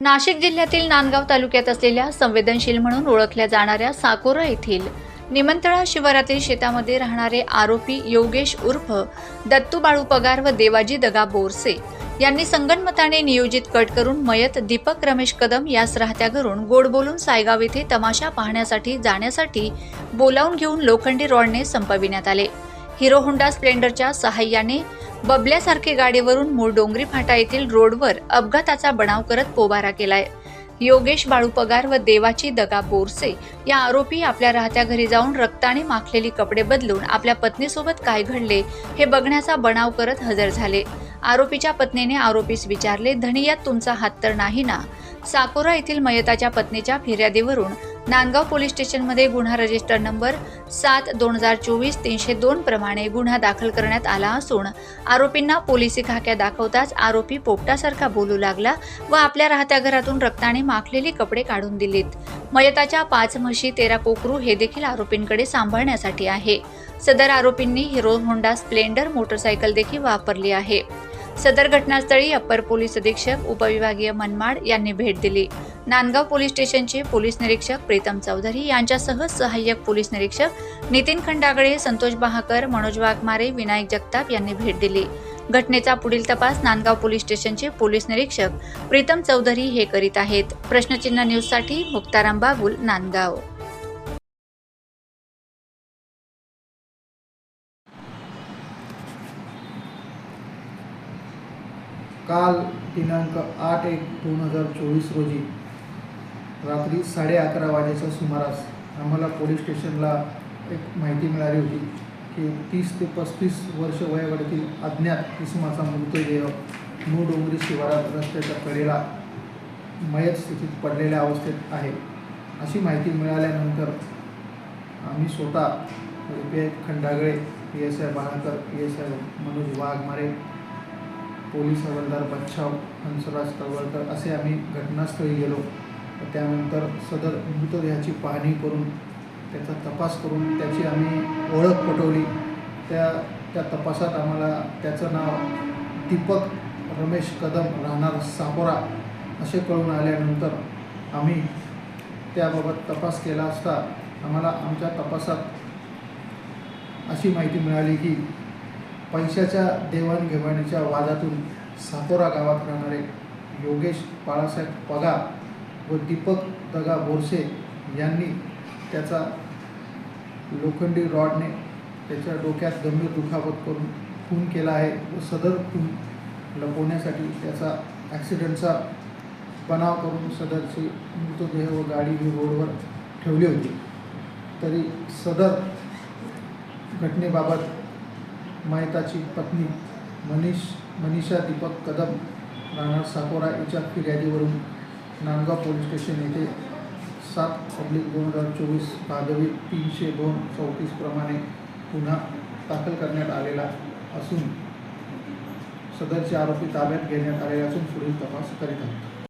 नाशिक जिल्ह्यातील नांदगाव तालुक्यात असलेल्या संवेदनशील म्हणून ओळखल्या जाणाऱ्या साकोरा येथील निमंतळा शिवारातील शेतामध्ये राहणारे आरोपी योगेश उर्फ दत्तू बाळू पगार व देवाजी दगा बोरसे यांनी संगनमताने नियोजित कट करून मयत दीपक रमेश कदम यास राहत्या घरून गोड बोलून सायगाव येथे तमाशा पाहण्यासाठी जाण्यासाठी बोलावून घेऊन लोखंडी रॉडने संपविण्यात आले। हिरो होंडा स्प्लेंडरच्या सहाय्याने बबल्यासारखे गाडीवरून मूळ डोंगरी फाटा येथील रोडवर अपघाताचा बनाव करत पोबारा केलाय। योगेश बाळू पगार व देवाची दगा बोरसे या आरोपी आपल्या राहत्या घरी जाऊन रक्ताने माखलेली कपडे बदलून आपल्या पत्नीसोबत काय घडले हे बघण्याचा बनाव करत हजर झाले। आरोपीच्या पत्नीने आरोपीस विचारले, धनी यात तुमचा हात तर नाही ना? साकोरा येथील मयताच्या पत्नीच्या फिर्यादीवरून नांदगाव पोलीस स्टेशनमध्ये गुन्हा रजिस्टर नंबर 7/2024-302 प्रमाणे गुन्हा दाखल करण्यात आला असून आरोपींना पोलिसी खाक्या दाखवताच आरोपी पोपटासारखा बोलू लागला व आपल्या राहत्या घरातून रक्ताने माखलेली कपडे काढून दिलीत। मयताच्या 5 म्हशी 13 कोकरू हे देखील आरोपींकडे सांभाळण्यासाठी आहे। सदर आरोपींनी हिरो होंडा स्प्लेंडर मोटरसायकल देखील वापरली आहे। सदर घटनास्थळी अप्पर पोलीस अधीक्षक उपविभागीय मनमाड यांनी भेट दिली। नांदगाव पोलीस स्टेशनचे पोलीस निरीक्षक प्रीतम चौधरी यांच्यासह सहाय्यक पोलीस निरीक्षक नितीन खंडागळे, संतोष बहाकर, मनोज वाघमारे, विनायक जगताप यांनी भेट दिली। घटनेचा पुढील तपास नांदगाव पोलीस स्टेशनचे पोलीस निरीक्षक प्रीतम चौधरी हे करीत आहेत। प्रश्नचिन्ह न्यूजसाठी मुक्ताराम बागुल, नांदगाव। काल दिनांक 8/1/2024 रोजी रात्री 11:30 वाजेच्या सुमारास आम्हाला पोलीस स्टेशनला एक माहिती मिळाली होती की 30 ते 35 वर्ष वयोगटातील अज्ञात इसमाचा मृतदेह मूळ डोंगरी शिवारात रस्त्याच्या कडेला मयत स्थितीत पडलेल्या अवस्थेत आहे। अशी माहिती मिळाल्यानंतर आम्ही स्वतः PI Khandagale, PSI बहाकर, PSI Manoj Waghmare, police हवालदार बच्छाव, हंसराज तळवळकर असे आम्ही घटनास्थळी गेलो। त्यानंतर सदर मृतदेहाची पाहणी करून त्याचा तपास करून त्याची आम्ही ओळख पटवली। त्या तपासात आम्हाला त्याचं नाव दीपक रमेश कदम राहणार साकोरा असे कळून आल्यानंतर आम्ही त्याबाबत तपास केला असता आम्हाला आमच्या तपासात अशी माहिती मिळाली की पैशाच्या देवाणघेवाणीच्या वादातून साकोरा गावात राहणारे योगेश बाळासाहेब पगार व दीपक दगा बोरसे यांनी त्याचा लोखंडी रॉडने त्याच्या डोक्यात गंभीर दुखापत करून खून केला आहे व सदर खून लपवण्यासाठी त्याचा ॲक्सिडेंटचा बनाव करून सदरची मृतदेह व गाडी ही रोडवर ठेवली होती। तरी सदर घटनेबाबत मयताची पत्नी मनीषा दीपक कदम राहणार साकोरा याच्या फिर्यादीवरून नांदगाव पोलीस स्टेशन येथे 7/2024 भादवी 302-34 प्रमाणे गुन्हा दाखल करण्यात आलेला असून सदरचे आरोपी ताब्यात घेण्यात आले असून पुढील तपास करीत आहेत।